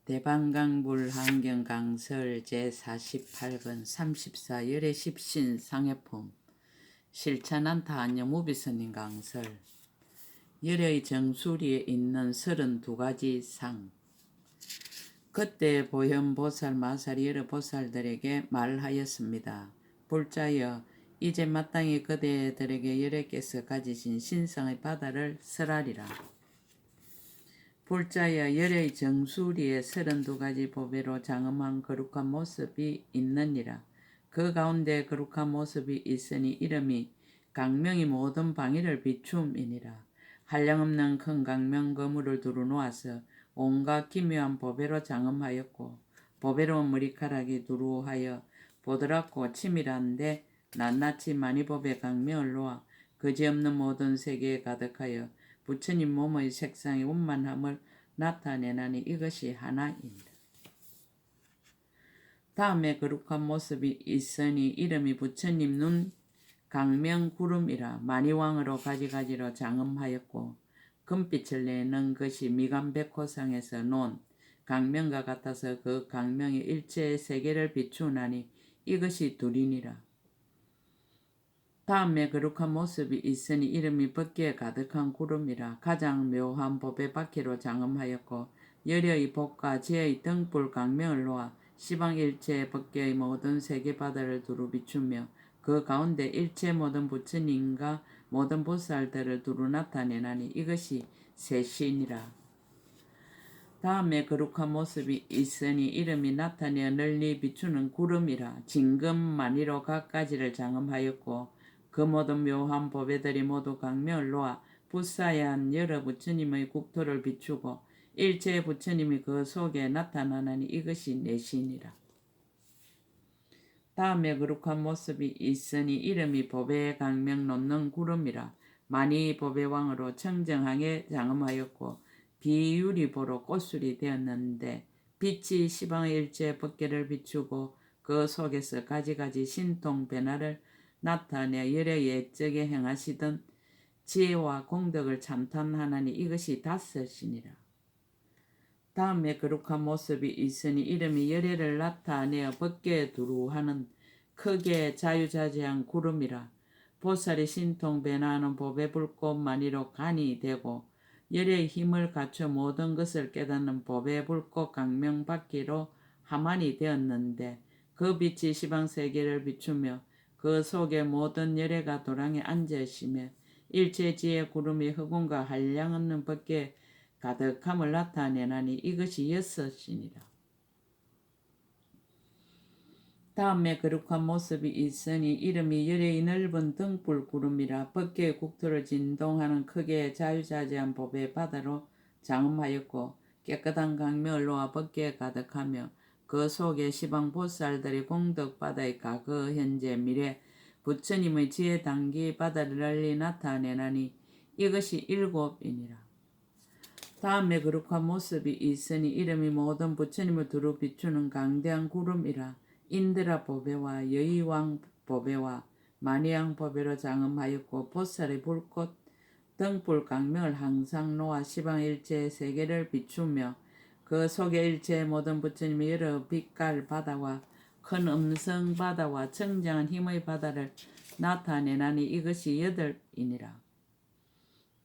대방강불 환경강설 제48권 34 열의 십신 상해품 실천한타 안녕무비스님 강설 열의 정수리에 있는 32가지 상. 그때 보현보살 마살이 여러 보살들에게 말하였습니다. 불자여 이제 마땅히 그대들에게 열애께서 가지신 신성의 바다를 설하리라. 불자여 열의 정수리에 32가지 보배로 장엄한 거룩한 모습이 있느니라. 그 가운데 거룩한 모습이 있으니 이름이 강명이 모든 방위를 비춤이니라. 한량없는 큰 강명 거물을 두루 놓아서 온갖 기묘한 보배로 장엄하였고 보배로운 머리카락이 두루하여 보드랍고 치밀한데 낱낱이 마니보배 강명을 놓아 그지없는 모든 세계에 가득하여 부처님 몸의 색상의 원만함을 나타내나니 이것이 하나입니다. 다음에 거룩한 모습이 있으니 이름이 부처님 눈 강명구름이라. 마니왕으로 가지가지로 장엄하였고 금빛을 내는 것이 미간백호상에서 논 강명과 같아서 그 강명이 일체의 세계를 비추나니 이것이 둘이니라. 다음에 거룩한 모습이 있으니 이름이 법계에 가득한 구름이라. 가장 묘한 법의 바퀴로 장엄하였고 열의 복과 지의 등불 강명을 놓아 시방일체 법계의 모든 세계바다를 두루 비추며 그 가운데 일체 모든 부처님과 모든 보살들을 두루 나타내나니 이것이 세신이라. 다음에 거룩한 모습이 있으니 이름이 나타내어 널리 비추는 구름이라. 진금만이로 갖가지를 장엄하였고 그 모든 묘한 보배들이 모두 강명을 놓아 붓사야한 여러 부처님의 국토를 비추고 일체의 부처님이 그 속에 나타나나니 이것이 내신이라. 다음에 거룩한 모습이 있으니 이름이 보배의 강명 놓는 구름이라. 만이 보배왕으로 청정항에 장엄하였고 비유리보로 꽃술이 되었는데 빛이 시방의 일체 법계를 비추고 그 속에서 가지가지 신통 변화를 나타내 열의 예적에 행하시던 지혜와 공덕을 찬탄하나니 이것이 다섯이니라. 다음에 거룩한 모습이 있으니 이름이 열애를 나타내어 법계에 두루하는 크게 자유자재한 구름이라. 보살이 신통 변화하는 보배 불꽃만이로 간이 되고 열의 힘을 갖춰 모든 것을 깨닫는 보배 불꽃 강명 바퀴로 하만이 되었는데 그 빛이 시방세계를 비추며 그 속에 모든 열애가 도랑에 앉으시며 일체지의 구름이 흑운과 한량없는 법계에 가득함을 나타내나니 이것이 여섯이니라. 다음에 거룩한 모습이 있으니 이름이 열의 넓은 등불 구름이라. 법계의 국토를 진동하는 크게 자유자재한 보배 바다로 장엄하였고 깨끗한 강명을 놓아 법계에 가득하며 그 속에 시방 보살들이 공덕 바다의 과거 현재 미래 부처님의 지혜 단기 바다를 널리 나타내나니 이것이 일곱이니라. 다음에 거룩한 모습이 있으니 이름이 모든 부처님을 두루 비추는 강대한 구름이라. 인드라 보배와 여의왕 보배와 마니양 보배로 장엄하였고 보살의 불꽃 등불 강명을 항상 놓아 시방일체의 세계를 비추며 그 속에 일체의 모든 부처님의 여러 빛깔 바다와 큰 음성 바다와 청정한 힘의 바다를 나타내나니 이것이 여덟이니라.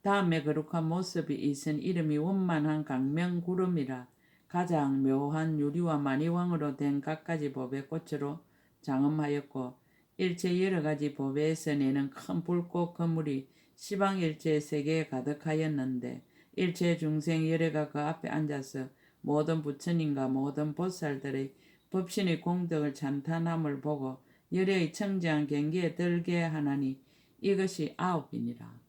다음에 거룩한 모습이 있은 이름이 원만한 강명 구름이라. 가장 묘한 유리와 마니왕으로 된 갖가지 보배 꽃으로 장엄하였고 일체 여러가지 보배에서 내는 큰 불꽃 거물이 시방일체 세계에 가득하였는데 일체 중생 열애가 그 앞에 앉아서 모든 부처님과 모든 보살들의 법신의 공덕을 찬탄함을 보고 열애의 청정한 경계에 들게 하나니 이것이 아홉이니라.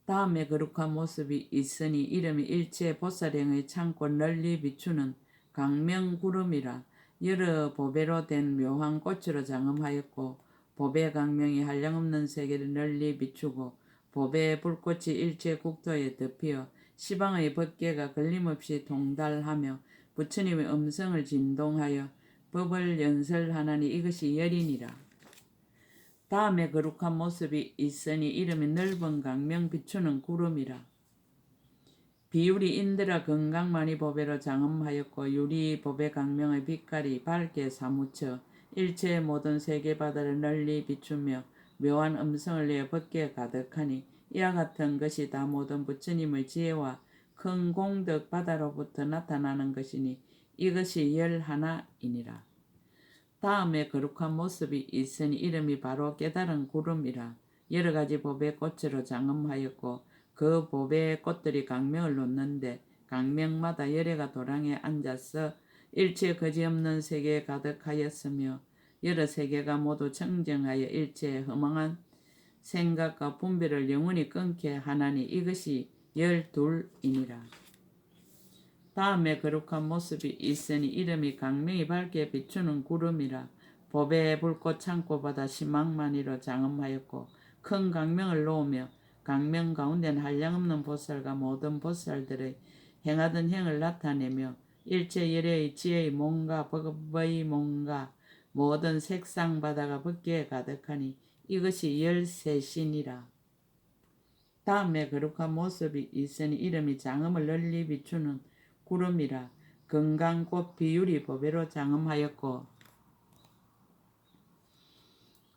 다음에 거룩한 모습이 있으니 이름이 일체 보살행의 창고 널리 비추는 강명구름이라. 여러 보배로 된 묘한 꽃으로 장엄하였고 보배 강명이 한량없는 세계를 널리 비추고 보배의 불꽃이 일체 국토에 덮여 시방의 법계가 걸림없이 통달하며 부처님의 음성을 진동하여 법을 연설하나니 이것이 열이니라. 다음에 거룩한 모습이 있으니 이름이 넓은 강명 비추는 구름이라. 비율이 인드라 건강만이 보배로 장엄하였고 유리 보배 강명의 빛깔이 밝게 사무쳐 일체의 모든 세계 바다를 널리 비추며 묘한 음성을 내어 벗게 가득하니 이와 같은 것이 다 모든 부처님의 지혜와 큰 공덕 바다로부터 나타나는 것이니 이것이 11이니라. 다음에 거룩한 모습이 있으니 이름이 바로 깨달은 구름이라. 여러 가지 보배 꽃으로 장엄하였고 그 보배의 꽃들이 강명을 놓는데 강명마다 열애가 도랑에 앉아서 일체 거지없는 세계에 가득하였으며 여러 세계가 모두 청정하여 일체의 허망한 생각과 분별을 영원히 끊게 하나니 이것이 12이니라. 다음에 거룩한 모습이 있으니 이름이 강명이 밝게 비추는 구름이라. 보배의 불꽃 창고보다 심망만이로 장엄하였고 큰 강명을 놓으며 강명 가운데는 한량없는 보살과 모든 보살들의 행하던 행을 나타내며 일체 열애의 지혜의 몸과 법의 몸과 모든 색상 바다가 벗기에 가득하니 이것이 13신이라. 다음에 거룩한 모습이 있으니 이름이 장엄을 널리 비추는 구름이라. 건강꽃 비율이 보배로 장엄하였고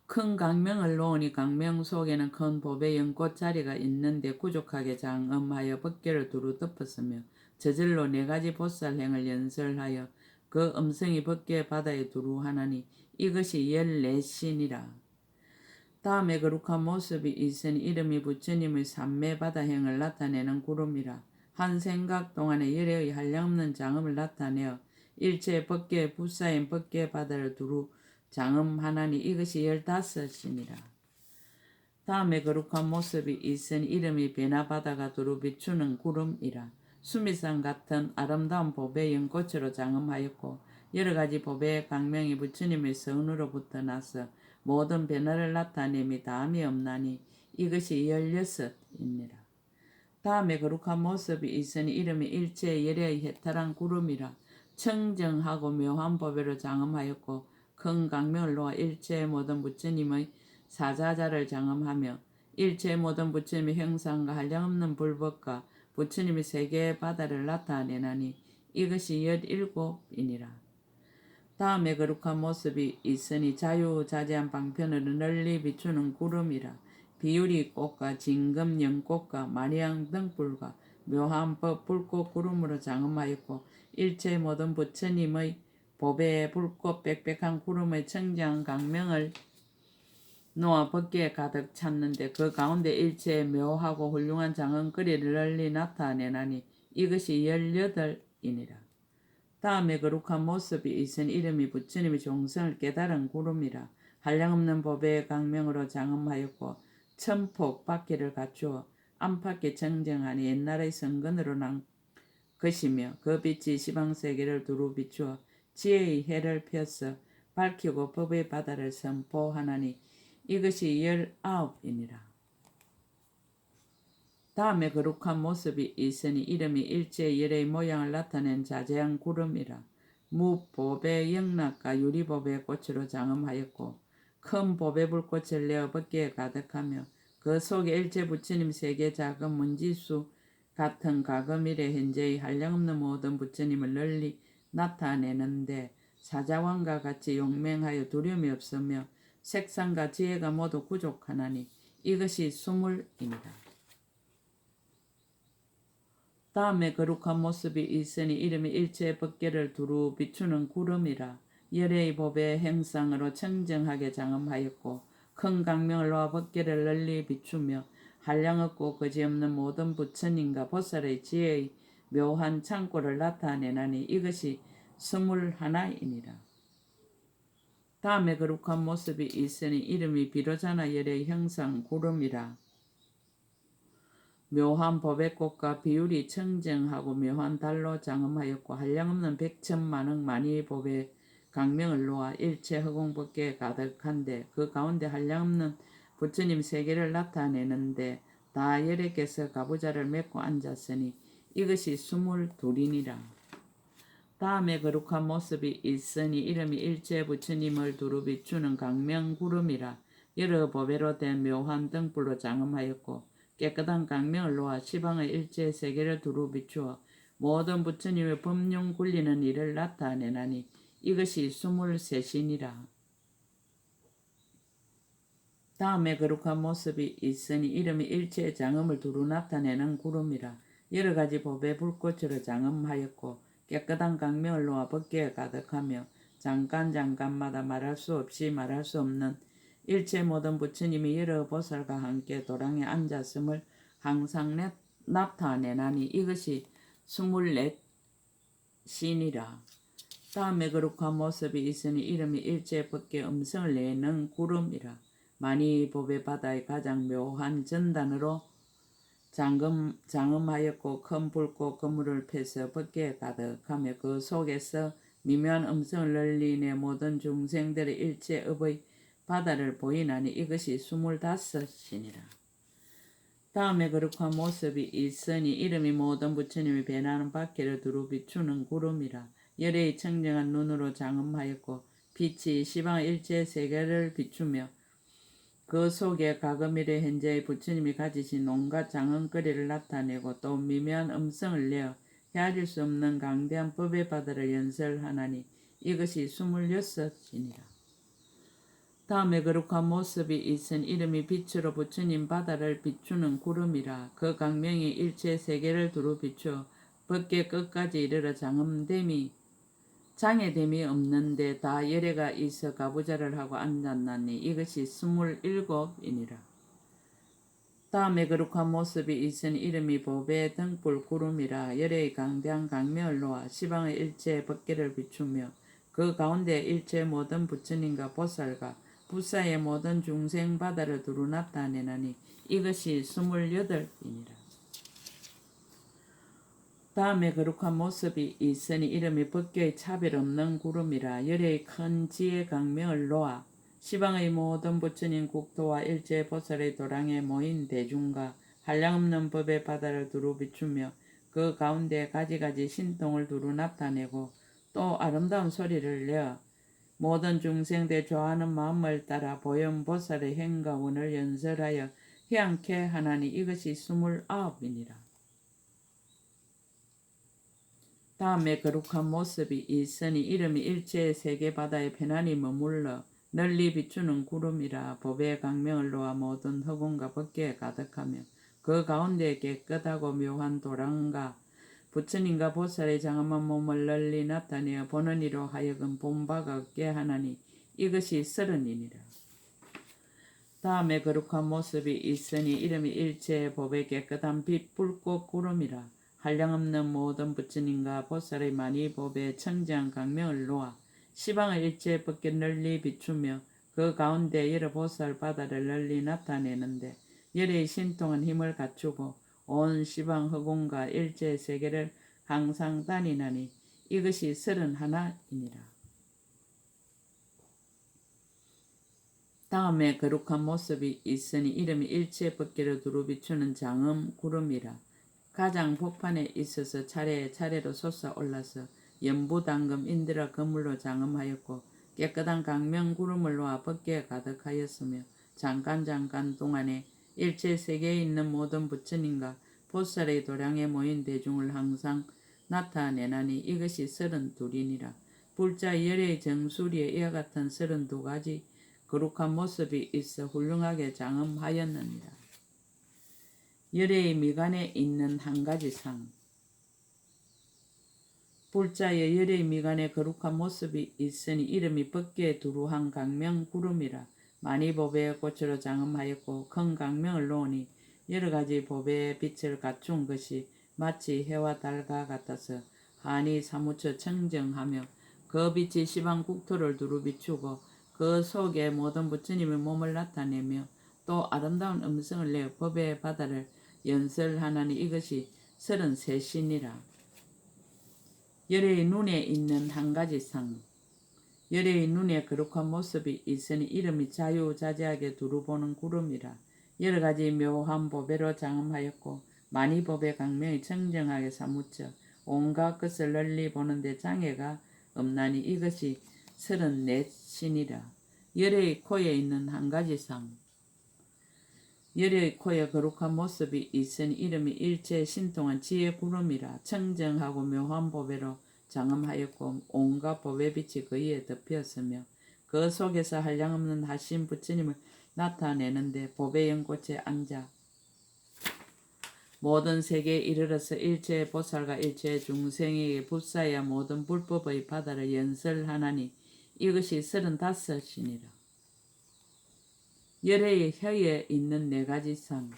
큰 강명을 놓으니 강명 속에는 큰 보배 연꽃자리가 있는데 구족하게 장엄하여 벗개를 두루 덮었으며 저절로 4가지 보살행을 연설하여 그 음성이 벗개 바다에 두루 하나니 이것이 14신이라. 다음에 거룩한 모습이 있으니 이름이 부처님의 삼매 바다행을 나타내는 구름이라. 한 생각 동안에 열애의 한량없는 장엄을 나타내어 일체 벗개 부사인 벗개 바다를 두루 장엄하나니 이것이 15이니라. 다음에 거룩한 모습이 있으니 이름이 베나바다가 두루 비추는 구름이라. 수미산 같은 아름다운 보배 연꽃으로 장엄하였고 여러 가지 보배의 강명이 부처님의 성으로부터 나서 모든 변화를 나타내미 다음이 없나니 이것이 16이니라. 다음에 거룩한 모습이 있으니 이름이 일체의 열애의 해탈한 구름이라. 청정하고 묘한 보배로 장엄하였고 큰 강명을 놓아 일체의 모든 부처님의 사자자를 장엄하며 일체의 모든 부처님의 형상과 한량없는 불법과 부처님의 세계의 바다를 나타내나니 이것이 17이니라. 다음에 거룩한 모습이 있으니 자유자재한 방편으로 널리 비추는 구름이라. 비유리 꽃과 진금 연꽃과 마리앙 등불과 묘한 법 불꽃 구름으로 장엄하였고 일체의 모든 부처님의 보배의 불꽃 빽빽한 구름의 청정 강명을 놓아 벗기에 가득 찼는데 그 가운데 일체의 묘하고 훌륭한 장엄거리를 널리 나타내나니 이것이 18이니라. 다음에 거룩한 모습이 있은 이름이 부처님의 종성을 깨달은 구름이라. 한량없는 보배의 강명으로 장엄하였고 천폭 바퀴를 갖추어 안팎에 청정하니 옛날의 성근으로 난 것이며 그 빛이 시방세계를 두루 비추어 지혜의 해를 펴서 밝히고 법의 바다를 선포하나니 이것이 19이니라. 다음에 거룩한 모습이 있으니 이름이 일체의 열의 모양을 나타낸 자재한 구름이라. 무보배 영락과 유리보배 꽃으로 장엄하였고 큰 보배 불꽃을 내어 벗기에 가득하며 그 속에 일체 부처님 세계 작은 문지수 같은 과거미래 현재의 한량없는 모든 부처님을 널리 나타내는데 사자왕과 같이 용맹하여 두려움이 없으며 색상과 지혜가 모두 부족하나니 이것이 20이니라. 다음에 거룩한 모습이 있으니 이름이 일체의 법계를 두루 비추는 구름이라. 열애의 법의 행상으로 청정하게 장엄하였고 큰 강명을 놓아 법계를 널리 비추며 한량없고 거지없는 모든 부처님과 보살의 지혜의 묘한 창고를 나타내나니 이것이 21이니라. 다음에 거룩한 모습이 있으니 이름이 비로자나 열의 형상 구름이라. 묘한 보배꽃과 비율이 청정하고 묘한 달로 장엄하였고 한량없는 백천만억 만이 보배 강명을 놓아 일체 허공법계에 가득한데 그 가운데 한량없는 부처님 세계를 나타내는데 다 열애께서 가부좌를 맺고 앉았으니 이것이 22이니라. 다음에 거룩한 모습이 있으니 이름이 일체 부처님을 두루 비추는 강명구름이라. 여러 보배로 된 묘한 등불로 장엄하였고 깨끗한 강명을 놓아 시방의 일체 세계를 두루 비추어 모든 부처님의 법륜 굴리는 일을 나타내나니 이것이 23신이라. 다음에 거룩한 모습이 있으니 이름이 일체 장엄을 두루 나타내는 구름이라. 여러 가지 법의 불꽃으로 장엄하였고 깨끗한 강명을 놓아 법계에 가득하며 잠깐마다 말할 수 없이 말할 수 없는 일체 모든 부처님이 여러 보살과 함께 도랑에 앉았음을 항상 나타내나니 이것이 24신이라. 다음에 거룩한 모습이 있으니 이름이 일체 법계 음성을 내는 구름이라. 많이 법의 바다의 가장 묘한 전단으로 장엄하였고 큰 불꽃 그물을 펴서 법계에 가득하며 그 속에서 미묘한 음성을 널리 모든 중생들의 일체업의 바다를 보이나니 이것이 25신이라. 다음에 거룩한 모습이 있으니 이름이 모든 부처님이 배나는 바퀴를 두루 비추는 구름이라. 열의 청정한 눈으로 장엄하였고 빛이 시방 일체 세계를 비추며 그 속에 가금일의 현재의 부처님이 가지신 온갖 장엄거리를 나타내고 또 미묘한 음성을 내어 헤아릴 수 없는 강대한 법의 바다를 연설하나니 이것이 26신이라. 다음에 거룩한 모습이 있은 이름이 빛으로 부처님 바다를 비추는 구름이라. 그 강명이 일체 세계를 두루 비추어 법계 끝까지 이르러 장애됨이 없는데 다 열애가 있어 가부좌를 하고 앉았나니 이것이 27이니라. 다음에 거룩한 모습이 있은 이름이 법의 등불 구름이라. 열애의 강대한 강명을 놓아 시방의 일체 법계를 비추며 그 가운데 일체 모든 부처님과 보살과 부사의 모든 중생 바다를 두루 나타내나니 이것이 28이니라. 다음에 거룩한 모습이 있으니 이름이 법계의 차별 없는 구름이라. 열의 큰 지혜 강명을 놓아 시방의 모든 부처님 국토와 일체 보살의 도랑에 모인 대중과 한량없는 법의 바다를 두루 비추며 그 가운데 가지가지 신통을 두루 나타내고 또 아름다운 소리를 내어 모든 중생들 좋아하는 마음을 따라 보현 보살의 행과 원을 연설하여 희한케 하나니 이것이 29이니라. 다음에 거룩한 모습이 있으니 이름이 일체 세계 바다에 편안히 머물러 널리 비추는 구름이라. 법의 강명을 놓아 모든 허공과 법계에 가득하며 그 가운데 깨끗하고 묘한 도랑과 부처님과 보살의 장엄한 몸을 널리 나타내어 보는 이로 하여금 본바가 없게 하나니 이것이 30이니라. 다음에 거룩한 모습이 있으니 이름이 일체 법의 깨끗한 빛 불꽃 구름이라. 한량없는 모든 부처님과 보살의 많이 법의 청정한 강명을 놓아 시방의 일체 법계 널리 비추며 그 가운데 여러 보살 바다를 널리 나타내는데 열의 신통한 힘을 갖추고 온 시방 허공과 일체 세계를 항상 다니나니 이것이 31이니라. 다음에 거룩한 모습이 있으니 이름이 일체 법계를 두루 비추는 장엄 구름이라. 가장 복판에 있어서 차례차례로 솟아올라서 연부당금 인드라 그물로 장엄하였고 깨끗한 강명 구름을 놓아 법계에 가득하였으며 잠깐 동안에 일체 세계에 있는 모든 부처님과 보살의 도량에 모인 대중을 항상 나타내나니 이것이 32이니라. 불자 열의 정수리에 이와 같은 32가지 거룩한 모습이 있어 훌륭하게 장엄하였느니라. 열의 미간에 있는 한 가지 상. 불자의 열의 미간에 거룩한 모습이 있으니 이름이 법계에 두루한 강명 구름이라. 많이 법의 꽃으로 장엄하였고 큰 강명을 놓으니 여러 가지 법의 빛을 갖춘 것이 마치 해와 달과 같아서 한이 사무쳐 청정하며 그 빛이 시방 국토를 두루 비추고 그 속에 모든 부처님의 몸을 나타내며 또 아름다운 음성을 내어 법의 바다를 연설하나니 이것이 33신이라. 열의 눈에 있는 한 가지 상. 열의 눈에 거룩한 모습이 있으니 이름이 자유자재하게 두루 보는 구름이라. 여러 가지 묘한 법에로 장엄하였고 많이 법의 강명이 청정하게 사무쳐 온갖 것을 널리 보는데 장애가 없나니 이것이 34신이라. 열의 코에 있는 한 가지 상. 열의 코에 거룩한 모습이 있으니 이름이 일체 신통한 지혜 구름이라. 청정하고 묘한 보배로 장엄하였고 온갖 보배 빛이 그 위에 덮였으며 그 속에서 한량없는 하신 부처님을 나타내는데 보배 연꽃에 앉아 모든 세계에 이르러서 일체의 보살과 일체의 중생에게 붓사야 모든 불법의 바다를 연설하나니 이것이 35이니라. 열의 혀에 있는 4가지 상.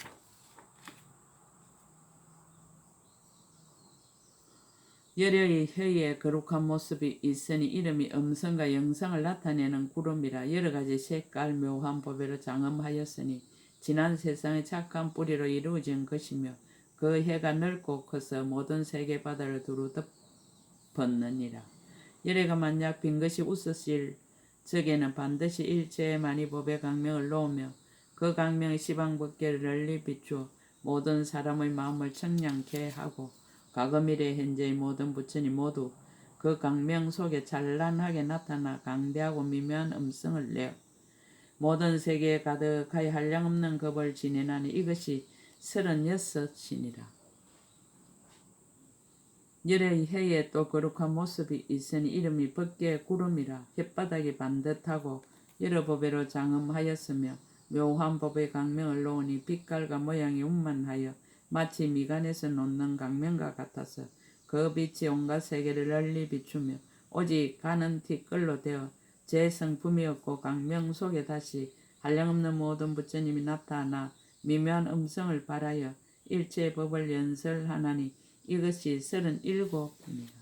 열의 혀에 거룩한 모습이 있으니 이름이 음성과 영성을 나타내는 구름이라. 여러가지 색깔 묘한 보배로 장엄하였으니 지난 세상의 착한 뿌리로 이루어진 것이며 그 해가 넓고 커서 모든 세계 바다를 두루 덮었느니라. 열애가 만약 빈 것이 웃으실 적에는 반드시 일체의 많이 법의 강명을 놓으며 그 강명의 시방법계를 널리 비추어 모든 사람의 마음을 청량케 하고 과거 미래 현재의 모든 부처님 모두 그 강명 속에 찬란하게 나타나 강대하고 미묘한 음성을 내어 모든 세계에 가득하여 한량없는 겁을 지내나니 이것이 36이니라. 열의 혀에 또 거룩한 모습이 있으니 이름이 법계의 구름이라. 혓바닥이 반듯하고 여러 보배로 장엄하였으며 묘한 법의 강명을 놓으니 빛깔과 모양이 운만하여 마치 미간에서 놓는 강명과 같아서 그 빛이 온갖 세계를 널리 비추며 오직 가는 티끌로 되어 제 성품이 없고 강명 속에 다시 한량없는 모든 부처님이 나타나 미묘한 음성을 발하여 일체의 법을 연설하나니 이것이 37이니라.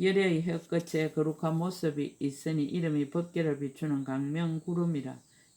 열의 혀끝에 거룩한 모습이 있으니 이름이 법계를 비추는 강명 구름이라.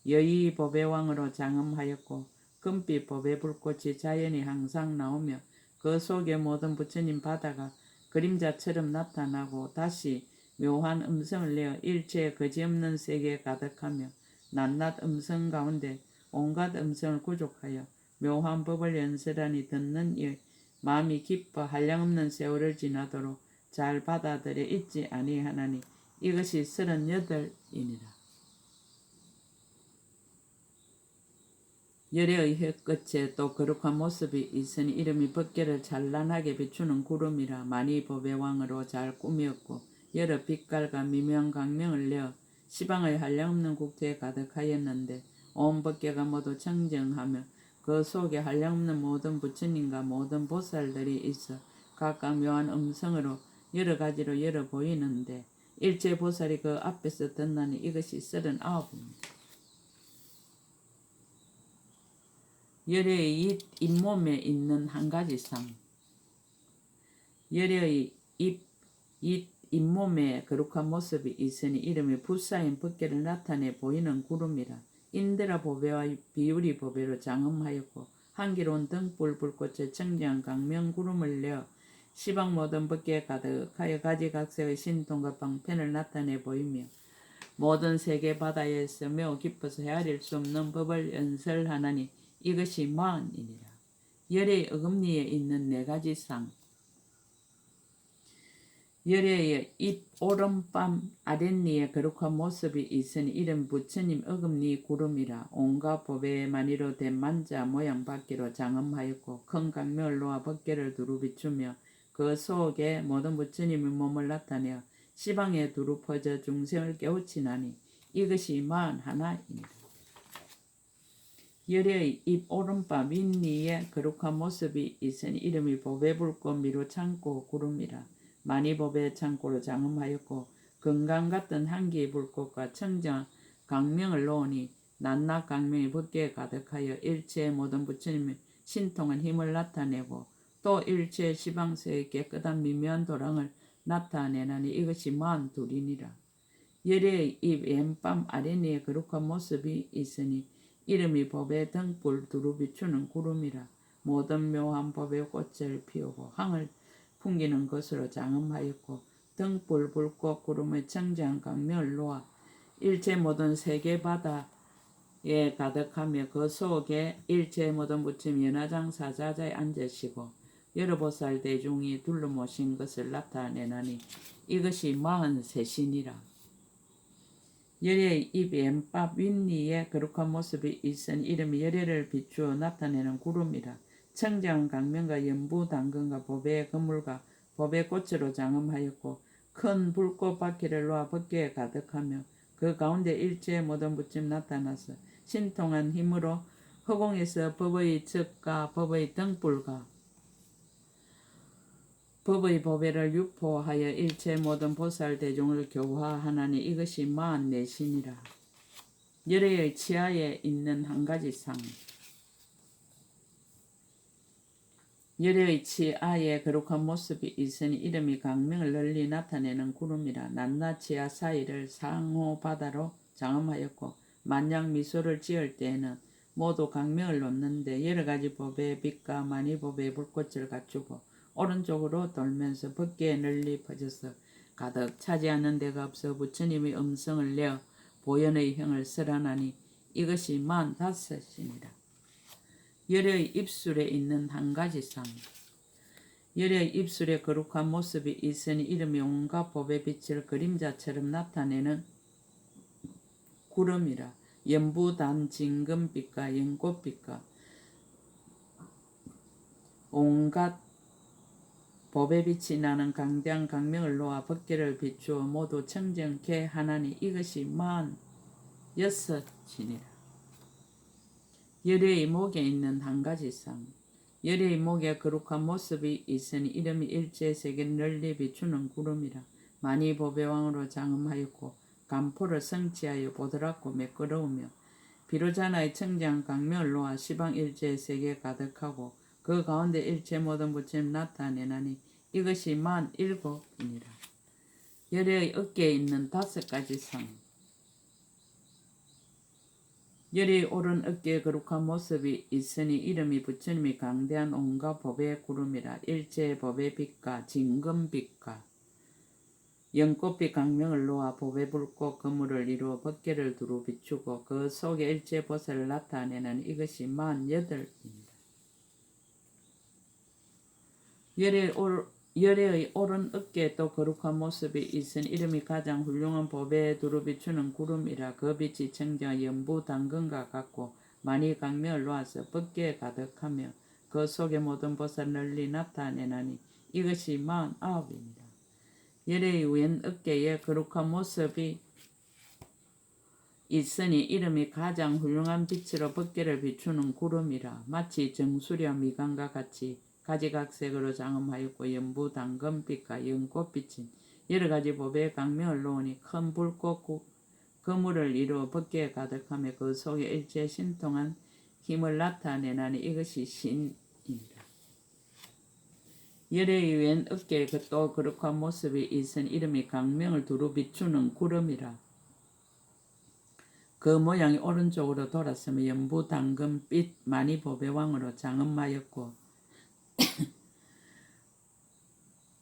여의 보배왕으로 장엄하였고 금빛 보배 불꽃이 자연히 항상 나오며 그 속에 모든 부처님 바다가 그림자처럼 나타나고 다시 묘한 음성을 내어 일체의 거지없는 세계에 가득하며 낱낱 음성 가운데 온갖 음성을 구족하여 묘한 법을 연설하니 듣는 이의 마음이 기뻐 한량없는 세월을 지나도록 잘 받아들여 잊지 아니하나니 이것이 38이니라. 열의 혀끝에 또 거룩한 모습이 있으니 이름이 법계를 찬란하게 비추는 구름이라. 많이 법의 왕으로 잘 꾸몄고 여러 빛깔과 미묘한 강명을 내어 시방의 한량없는 국토에 가득하였는데 온 법계가 모두 청정하며 그 속에 한량없는 모든 부처님과 모든 보살들이 있어 각각 묘한 음성으로 여러 가지로 열어 보이는데 일체 보살이 그 앞에서 듣나니 이것이 39입니다. 열의 잇몸에 있는 1가지 상. 열의 잇몸에 거룩한 모습이 있으니 이름이 붓사인 법계를 나타내 보이는 구름이라. 인드라 보배와 비유리 보배로 장엄하였고 한기로운 등불 불꽃의 청정한 강명 구름을 내어 시방 모든 법계에 가득하여 가지각색의 신통과 방편을 나타내 보이며 모든 세계 바다에서 매우 깊어서 헤아릴 수 없는 법을 연설하나니 이것이 마흔이니라. 열의 어금니에 있는 4가지 상. 열의 입 오른밤 아랫니에 거룩한 모습이 있으니 이름 부처님 어금니 구름이라. 온갖 보배의 만이로 된 만자 모양 받기로 장엄하였고 큰 강명을 놓아 법계를 두루 비추며 그 속에 모든 부처님의 몸을 나타내어 시방에 두루 퍼져 중생을 깨우치나니 이것이 41이니라. 열의 입 오른바 윗니에 거룩한 모습이 있으니 이름이 보배불꽃 미로 창고 구름이라. 많이 보배 창고로 장엄하였고 건강 같은 한기의 불꽃과 청정 강명을 놓으니 낱낱 강명이 법계에 가득하여 일체의 모든 부처님의 신통한 힘을 나타내고 또 일체의 시방세의 깨끗한 미묘한 도랑을 나타내나니 이것이 42이니라. 열의 입 왼밤 아랫니에 거룩한 모습이 있으니 이름이 법의 등불 두루 비추는 구름이라. 모든 묘한 법의 꽃을 피우고 항을 풍기는 것으로 장엄하였고 등불 불꽃 구름의 청정한 강명을 놓아 일체 모든 세계 바다에 가득하며 그 속에 일체 모든 부처님 연화장 사자자에 앉으시고 여러 보살 대중이 둘러 모신 것을 나타내나니 이것이 43이니라. 열애의 입 왼밥 윗니에 거룩한 모습이 있으니 이름이 열애를 비추어 나타내는 구름이라. 청정 강명과 연부 당근과 보배의 그물과 보배 꽃으로 장엄하였고 큰 불꽃 바퀴를 놓아 법궤에 가득하며 그 가운데 일체의 모든 붙임 나타나서 신통한 힘으로 허공에서 법의 첩과 법의 등불과 법의 보배를 유포하여 일체 모든 보살 대중을 교화하나니 이것이 마흔 내신이라. 열애의 치아에 있는 한 가지 상. 열애의 치아에 거룩한 모습이 있으니 이름이 강명을 널리 나타내는 구름이라. 낱낱 치아 사이를 상호 바다로 장엄하였고 만약 미소를 지을 때에는 모두 강명을 놓는데 여러 가지 법의 빛과 많이 법의 불꽃을 갖추고 오른쪽으로 돌면서 법궤에 널리 퍼져서 가득 차지하는 데가 없어 부처님의 음성을 내어 보현의 형을 설하나니 이것이 45이니라. 열애의 입술에 있는 한 가지 상. 열애의 입술에 거룩한 모습이 있으니 이름이 온갖 법의 빛을 그림자처럼 나타내는 구름이라. 연부단 진금빛과 연꽃빛과 온갖 법의 빛이 나는 강대한 강명을 놓아 법궤를 비추어 모두 청정케 하나니 이것이 46이니라. 열애의 목에 있는 한 가지 상. 열애의 목에 거룩한 모습이 있으니 이름이 일체 세계를 널리 비추는 구름이라. 많이 법의 왕으로 장엄하였고 간포를 성취하여 보드랍고 매끄러우며 비로자나의 청정 강명을 놓아 시방 일체 세계에 가득하고 그 가운데 일체 모든 부처님 나타내나니 이것이 47이니라. 열애의 어깨에 있는 5가지 상. 열애의 오른 어깨에 거룩한 모습이 있으니 이름이 부처님이 강대한 온갖 법의 구름이라. 일체의 법의 빛과 진금빛과 연꽃빛 강명을 놓아 법의 불꽃 그물을 이루어 법궤를 두루 비추고 그 속에 일체 보살을 나타내는 이것이 48이니라. 열애의 오른 어깨에 또 거룩한 모습이 있으니 이름이 가장 훌륭한 법에 두루 비추는 구름이라. 그 빛이 청정 연부 당근과 같고 많이 강명을 놓아서 법궤에 가득하며 그 속에 모든 보살 널리 나타내나니 이것이 49이니라. 열애의 왼 어깨에 거룩한 모습이 있으니 이름이 가장 훌륭한 빛으로 법궤를 비추는 구름이라. 마치 정수려 미간과 같이 가지각색으로 장엄하였고 연부 당근빛과 연꽃빛인 여러 가지 법의 강명을 놓으니 큰 불꽃 그물을 이루어 법궤에 가득하며 그 속에 일체 신통한 힘을 나타내나니 이것이 신이니라. 열애의 왼 어깨에 또 거룩한 모습이 있은 이름이 강명을 두루 비추는 구름이라. 그 모양이 오른쪽으로 돌았으며 연부 당근빛 많이 법의 왕으로 장엄하였고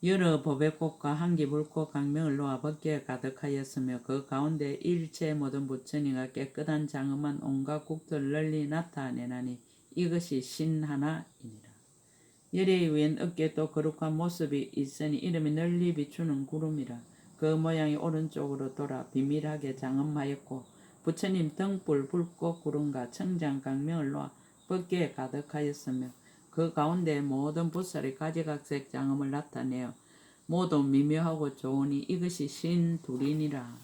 여러 법의 꽃과 한기 불꽃 강명을 놓아 법궤에 가득하였으며 그 가운데 일체 모든 부처님과 깨끗한 장엄한 온갖 국토를 널리 나타내나니 이것이 신하나이니라. 열애의 왼 어깨에 또 거룩한 모습이 있으니 이름이 널리 비추는 구름이라. 그 모양이 오른쪽으로 돌아 비밀하게 장엄하였고 부처님 등불 불꽃 구름과 청장 강명을 놓아 법궤에 가득하였으며 그 가운데 모든 보살의 가지각색 장엄을 나타내어 모두 미묘하고 좋으니 이것이 신두리니라.